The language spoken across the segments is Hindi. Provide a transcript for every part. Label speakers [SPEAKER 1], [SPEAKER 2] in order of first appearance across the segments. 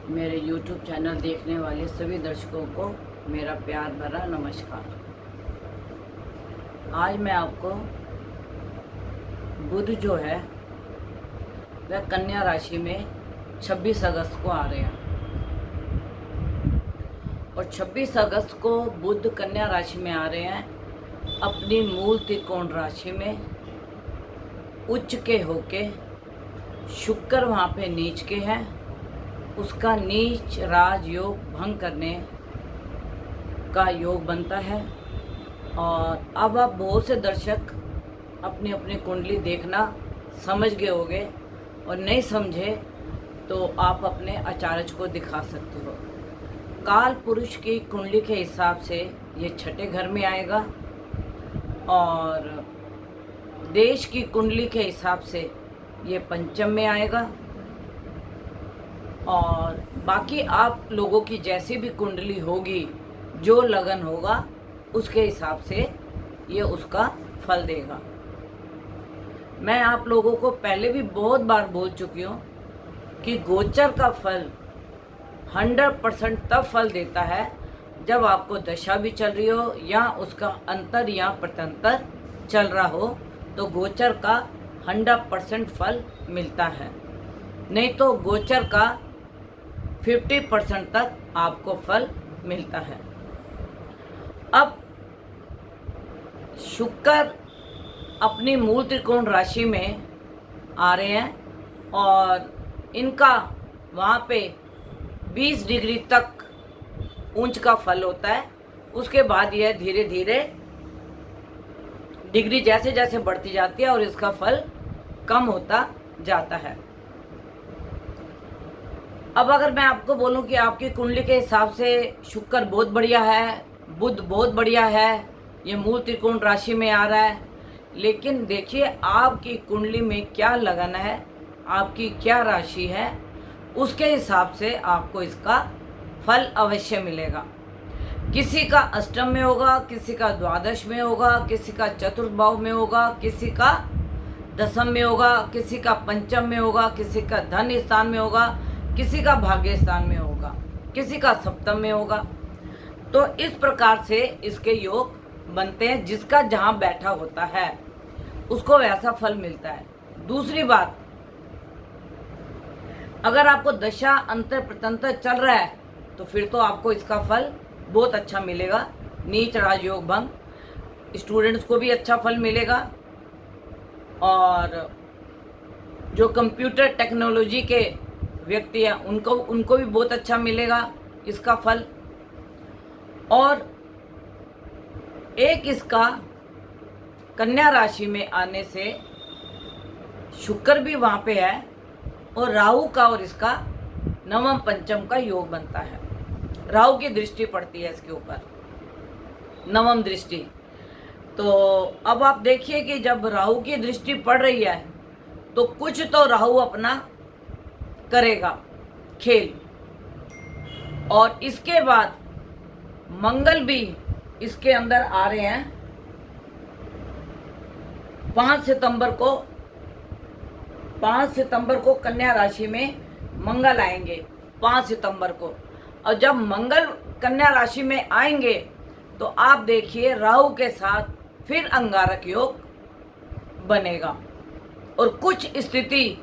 [SPEAKER 1] मेरे YouTube चैनल देखने वाले सभी दर्शकों को मेरा प्यार भरा नमस्कार। आज मैं आपको बुध जो है वह कन्या राशि में 26 अगस्त को आ रहे हैं और 26 अगस्त को बुध कन्या राशि में आ रहे हैं अपनी मूल त्रिकोण राशि में उच्च के होके। शुक्र वहाँ पे नीच के हैं, उसका नीच राजयोग भंग करने का योग बनता है। और अब आप बहुत से दर्शक अपनी अपनी कुंडली देखना समझ गए होंगे और नहीं समझे तो आप अपने आचार्य को दिखा सकते हो। काल पुरुष की कुंडली के हिसाब से ये छठे घर में आएगा और देश की कुंडली के हिसाब से ये पंचम में आएगा और बाकी आप लोगों की जैसी भी कुंडली होगी, जो लगन होगा उसके हिसाब से ये उसका फल देगा। मैं आप लोगों को पहले भी बहुत बार बोल चुकी हूँ कि गोचर का फल 100% तब फल देता है जब आपको दशा भी चल रही हो या उसका अंतर या प्रत्यंतर चल रहा हो, तो गोचर का 100% फल मिलता है। नहीं तो गोचर का 50% तक आपको फल मिलता है। अब शुक्र अपनी मूल त्रिकोण राशि में आ रहे हैं और इनका वहाँ पे 20 डिग्री तक ऊंच का फल होता है। उसके बाद यह धीरे धीरे डिग्री जैसे जैसे बढ़ती जाती है और इसका फल कम होता जाता है। अब अगर मैं आपको बोलूं कि आपकी कुंडली के हिसाब से शुक्र बहुत बढ़िया है, बुध बहुत बढ़िया है, ये मूल त्रिकोण राशि में आ रहा है, लेकिन देखिए आपकी कुंडली में क्या लगन है, आपकी क्या राशि है, उसके हिसाब से आपको इसका फल अवश्य मिलेगा। किसी का अष्टम में होगा, किसी का द्वादश में होगा, किसी का चतुर्थ भाव में होगा, किसी का दसम में होगा, किसी का पंचम में होगा, किसी का धन स्थान में होगा, किसी का भाग्य स्थान में होगा, किसी का सप्तम में होगा। तो इस प्रकार से इसके योग बनते हैं। जिसका जहाँ बैठा होता है उसको वैसा फल मिलता है। दूसरी बात, अगर आपको दशा अंतर प्रतंतर चल रहा है तो फिर तो आपको इसका फल बहुत अच्छा मिलेगा। नीच राजयोग भंग स्टूडेंट्स को भी अच्छा फल मिलेगा और जो कंप्यूटर टेक्नोलॉजी के व्यक्ति हैं उनको भी बहुत अच्छा मिलेगा इसका फल। और एक इसका कन्या राशि में आने से शुक्र भी वहाँ पे है और राहु का और इसका नवम पंचम का योग बनता है। राहु की दृष्टि पड़ती है इसके ऊपर, नवम दृष्टि। तो अब आप देखिए कि जब राहु की दृष्टि पड़ रही है तो कुछ तो राहु अपना करेगा खेल। और इसके बाद मंगल भी इसके अंदर आ रहे हैं 5 सितंबर को कन्या राशि में मंगल आएंगे 5 सितंबर को। और जब मंगल कन्या राशि में आएंगे तो आप देखिए राहु के साथ फिर अंगारक योग बनेगा और कुछ स्थिति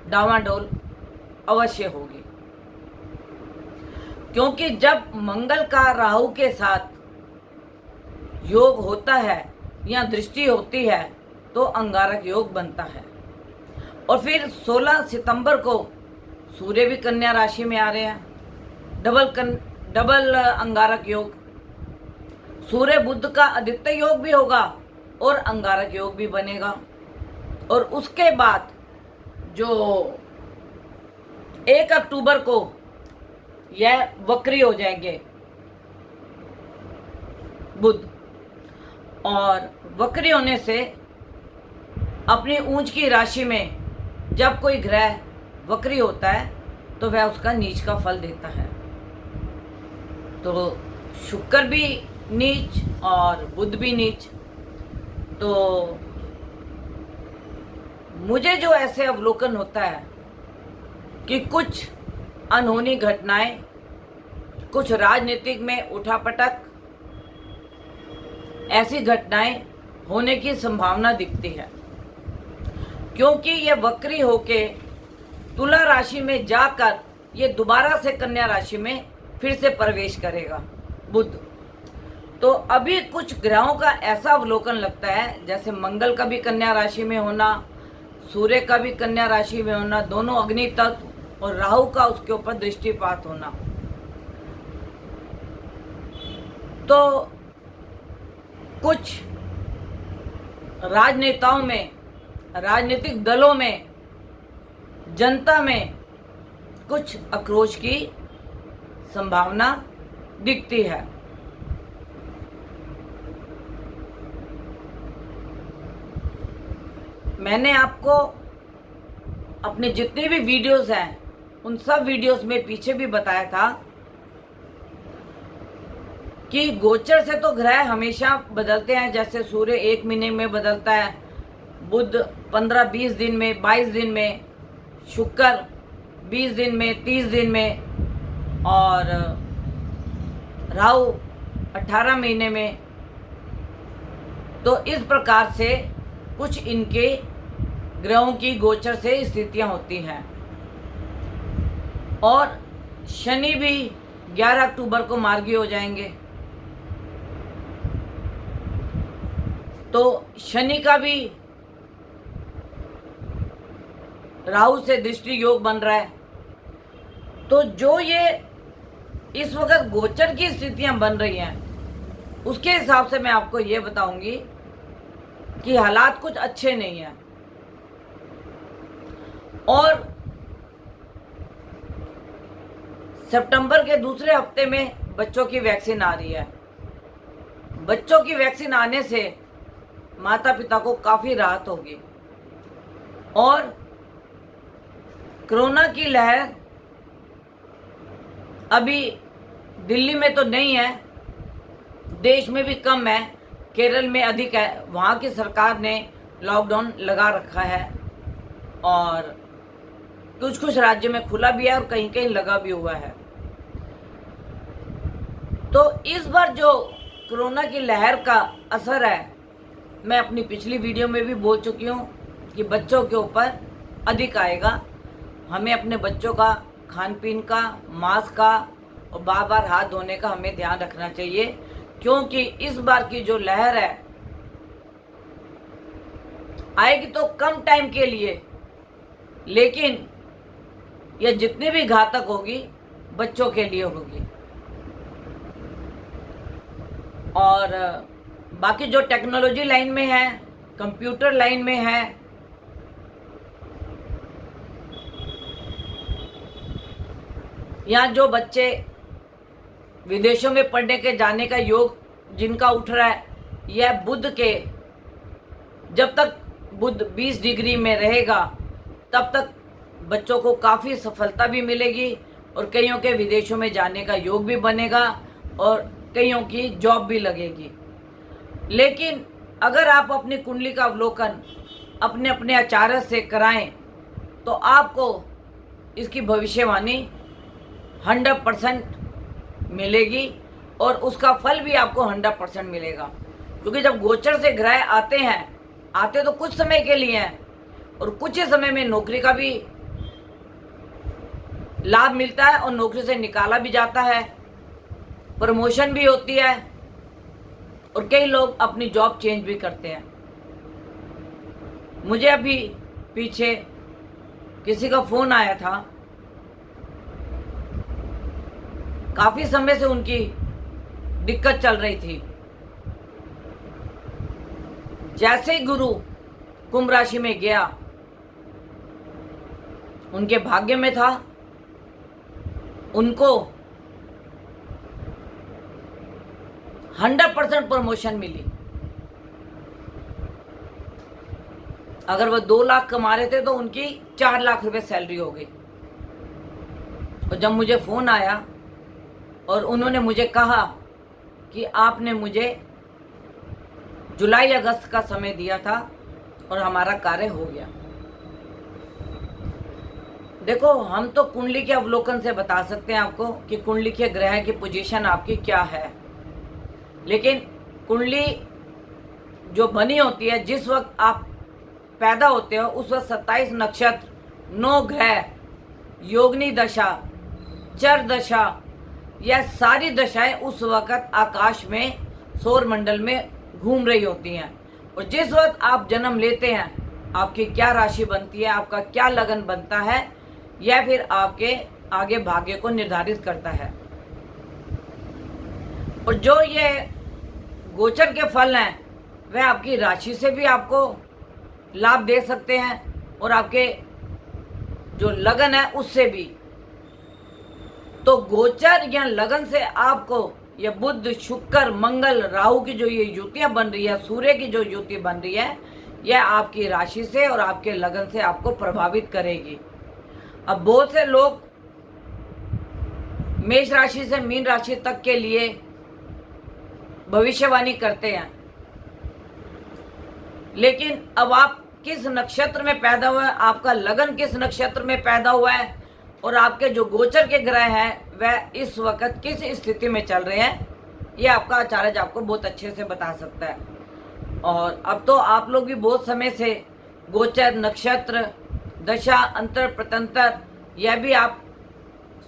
[SPEAKER 1] डावाडोल अवश्य होगी। क्योंकि जब मंगल का राहु के साथ योग होता है या दृष्टि होती है तो अंगारक योग बनता है। और फिर 16 सितंबर को सूर्य भी कन्या राशि में आ रहे हैं, डबल अंगारक योग। सूर्य बुध का आदित्य योग भी होगा और अंगारक योग भी बनेगा। और उसके बाद जो 1 अक्टूबर को यह वक्री हो जाएंगे बुध, और वक्री होने से अपनी ऊंच की राशि में जब कोई ग्रह वक्री होता है तो वह उसका नीच का फल देता है। तो शुक्र भी नीच और बुध भी नीच। तो मुझे जो ऐसे अवलोकन होता है कि कुछ अनहोनी घटनाएं, कुछ राजनीतिक में उठापटक, ऐसी घटनाएं होने की संभावना दिखती है, क्योंकि ये वक्री होके तुला राशि में जाकर ये दोबारा से कन्या राशि में फिर से प्रवेश करेगा बुध। तो अभी कुछ ग्रहों का ऐसा अवलोकन लगता है, जैसे मंगल का भी कन्या राशि में होना, सूर्य का भी कन्या राशि में होना, दोनों अग्नि तत्व, और राहु का उसके ऊपर दृष्टिपात होना। तो कुछ राजनेताओं में, राजनीतिक दलों में, जनता में कुछ आक्रोश की संभावना दिखती है। मैंने आपको अपने जितने भी वीडियोस हैं उन सब वीडियोस में पीछे भी बताया था कि गोचर से तो ग्रह हमेशा बदलते हैं, जैसे सूर्य 1 महीने में बदलता है, बुध 15-20 दिन में, 22 दिन में, शुक्र 20 दिन में, 30 दिन में, और राहु 18 महीने में। तो इस प्रकार से कुछ इनके ग्रहों की गोचर से स्थितियां होती हैं। और शनि भी 11 अक्टूबर को मार्गी हो जाएंगे। तो शनि का भी राहु से दृष्टि योग बन रहा है। तो जो ये इस वक्त गोचर की स्थितियां बन रही हैं, उसके हिसाब से मैं आपको ये बताऊंगी कि हालात कुछ अच्छे नहीं हैं। और सितंबर के दूसरे हफ्ते में बच्चों की वैक्सीन आ रही है। बच्चों की वैक्सीन आने से माता पिता को काफ़ी राहत होगी। और कोरोना की लहर अभी दिल्ली में तो नहीं है, देश में भी कम है, केरल में अधिक है। वहाँ की सरकार ने लॉकडाउन लगा रखा है और कुछ कुछ राज्य में खुला भी है और कहीं कहीं लगा भी हुआ है। तो इस बार जो कोरोना की लहर का असर है, मैं अपनी पिछली वीडियो में भी बोल चुकी हूँ कि बच्चों के ऊपर अधिक आएगा। हमें अपने बच्चों का खान पीन का, मास्क का और बार बार हाथ धोने का हमें ध्यान रखना चाहिए, क्योंकि इस बार की जो लहर है आएगी तो कम टाइम के लिए, लेकिन यह जितनी भी घातक होगी बच्चों के लिए होगी। और बाकी जो टेक्नोलॉजी लाइन में है, कंप्यूटर लाइन में है, यहाँ जो बच्चे विदेशों में पढ़ने के जाने का योग जिनका उठ रहा है, यह बुध के, जब तक बुध 20 डिग्री में रहेगा तब तक बच्चों को काफ़ी सफलता भी मिलेगी और कईयों के विदेशों में जाने का योग भी बनेगा और कईयों की जॉब भी लगेगी। लेकिन अगर आप अपनी कुंडली का अवलोकन अपने अपने आचार्य से कराएं तो आपको इसकी भविष्यवाणी 100% मिलेगी और उसका फल भी आपको 100% मिलेगा। क्योंकि जब गोचर से ग्रह आते तो कुछ समय के लिए हैं और कुछ ही समय में नौकरी का भी लाभ मिलता है और नौकरी से निकाला भी जाता है, प्रमोशन भी होती है और कई लोग अपनी जॉब चेंज भी करते हैं। मुझे अभी पीछे किसी का फ़ोन आया था, काफ़ी समय से उनकी दिक्कत चल रही थी। जैसे ही गुरु कुंभ राशि में गया, उनके भाग्य में था, उनको 100% प्रमोशन मिली। अगर वो 2 लाख कमा रहे थे तो उनकी 4 लाख रुपए सैलरी हो गई। और जब मुझे फ़ोन आया और उन्होंने मुझे कहा कि आपने मुझे जुलाई अगस्त का समय दिया था और हमारा कार्य हो गया, देखो, हम तो कुंडली के अवलोकन से बता सकते हैं आपको कि कुंडली के ग्रह की पोजीशन आपकी क्या है, लेकिन कुंडली जो बनी होती है जिस वक्त आप पैदा होते हो उस वक्त 27 नक्षत्र, 9 ग्रह, योगिनी दशा, चर दशा, यह सारी दशाएं उस वक्त आकाश में सौर मंडल में घूम रही होती हैं। और जिस वक्त आप जन्म लेते हैं आपकी क्या राशि बनती है, आपका क्या लगन बनता है, यह फिर आपके आगे भाग्य को निर्धारित करता है। और जो ये गोचर के फल हैं वह आपकी राशि से भी आपको लाभ दे सकते हैं और आपके जो लगन है उससे भी। तो गोचर या लगन से आपको ये बुध, शुक्र, मंगल, राहु की जो ये युतियां बन रही है, सूर्य की जो युति बन रही है, यह आपकी राशि से और आपके लगन से आपको प्रभावित करेगी। अब बहुत से लोग मेष राशि से मीन राशि तक के लिए भविष्यवाणी करते हैं, लेकिन अब आप किस नक्षत्र में पैदा हुआ है, आपका लगन किस नक्षत्र में पैदा हुआ है और आपके जो गोचर के ग्रह हैं वह इस वक्त किस स्थिति में चल रहे हैं, ये आपका आचार्य आपको बहुत अच्छे से बता सकता है। और अब तो आप लोग भी बहुत समय से गोचर, नक्षत्र, दशा, अंतर, प्रतंतर यह भी आप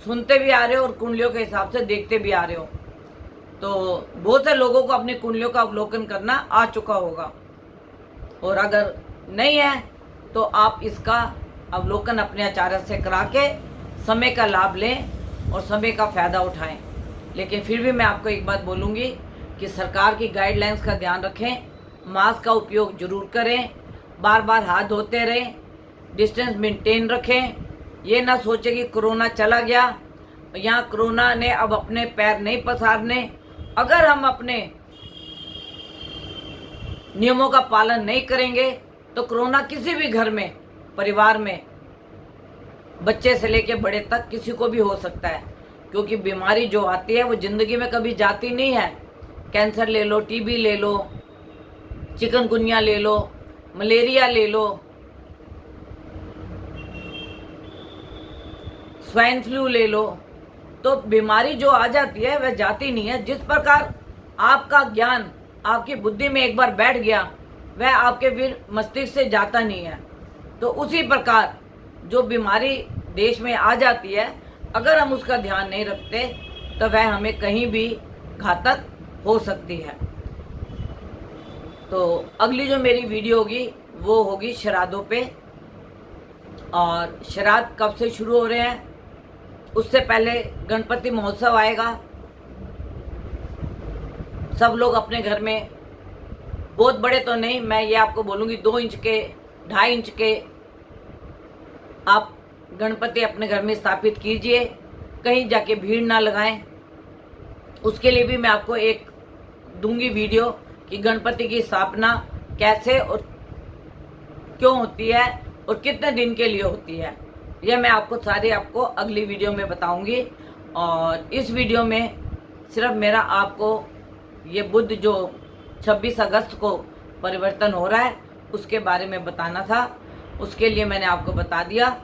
[SPEAKER 1] सुनते भी आ रहे हो और कुंडलियों के हिसाब से देखते भी आ रहे हो। तो बहुत से लोगों को अपनी कुंडलियों का अवलोकन करना आ चुका होगा, और अगर नहीं है तो आप इसका अवलोकन अपने आचार्य से करा के समय का लाभ लें और समय का फ़ायदा उठाएं। लेकिन फिर भी मैं आपको एक बात बोलूँगी कि सरकार की गाइडलाइंस का ध्यान रखें, मास्क का उपयोग जरूर करें, बार बार हाथ धोते रहें, डिस्टेंस मेंटेन रखें। ये ना सोचें कि कोरोना चला गया, यहाँ कोरोना ने अब अपने पैर नहीं पसारने। अगर हम अपने नियमों का पालन नहीं करेंगे तो कोरोना किसी भी घर में, परिवार में, बच्चे से लेके बड़े तक किसी को भी हो सकता है, क्योंकि बीमारी जो आती है वो ज़िंदगी में कभी जाती नहीं है। कैंसर ले लो, टीबी ले लो, चिकनगुनिया ले लो, मलेरिया ले लो, स्वाइन फ्लू ले लो, तो बीमारी जो आ जाती है वह जाती नहीं है। जिस प्रकार आपका ज्ञान आपकी बुद्धि में एक बार बैठ गया वह आपके फिर मस्तिष्क से जाता नहीं है, तो उसी प्रकार जो बीमारी देश में आ जाती है अगर हम उसका ध्यान नहीं रखते तो वह हमें कहीं भी घातक हो सकती है। तो अगली जो मेरी वीडियो होगी वो होगी श्राद्धों पे, और श्राद्ध कब से शुरू हो रहे हैं, उससे पहले गणपति महोत्सव आएगा। सब लोग अपने घर में, बहुत बड़े तो नहीं, मैं ये आपको बोलूँगी 2 इंच के, 2.5 इंच के आप गणपति अपने घर में स्थापित कीजिए, कहीं जाके भीड़ ना लगाएं। उसके लिए भी मैं आपको एक दूंगी वीडियो कि गणपति की स्थापना कैसे और क्यों होती है और कितने दिन के लिए होती है, यह मैं आपको सारी आपको अगली वीडियो में बताऊंगी। और इस वीडियो में सिर्फ मेरा आपको ये बुध जो 26 अगस्त को परिवर्तन हो रहा है उसके बारे में बताना था, उसके लिए मैंने आपको बता दिया।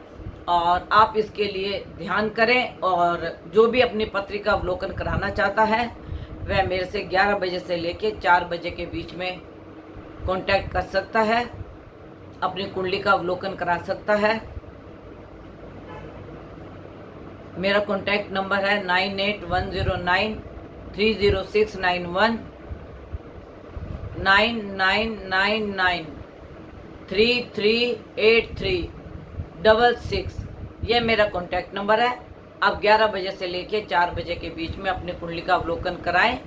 [SPEAKER 1] और आप इसके लिए ध्यान करें, और जो भी अपनी पत्रिका अवलोकन कराना चाहता है वह मेरे से 11 बजे से लेके 4 बजे के बीच में कांटेक्ट कर सकता है, अपनी कुंडली का अवलोकन करा सकता है। मेरा कांटेक्ट नंबर है 9810930691, 9999338366। यह मेरा कांटेक्ट नंबर है। आप 11 बजे से लेके 4 बजे के बीच में अपनी कुंडली का अवलोकन कराएं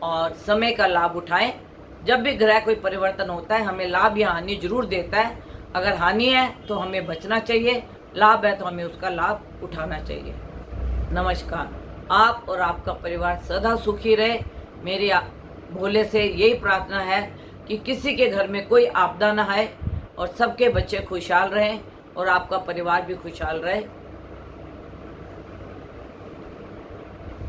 [SPEAKER 1] और समय का लाभ उठाएं। जब भी ग्रह कोई परिवर्तन होता है हमें लाभ या हानि जरूर देता है। अगर हानि है तो हमें बचना चाहिए, लाभ है तो हमें उसका लाभ उठाना चाहिए। नमस्कार। आप और आपका परिवार सदा सुखी रहे, मेरी भोले से यही प्रार्थना है कि किसी के घर में कोई आपदा ना आए और सबके बच्चे खुशहाल रहें और आपका परिवार भी खुशहाल रहे।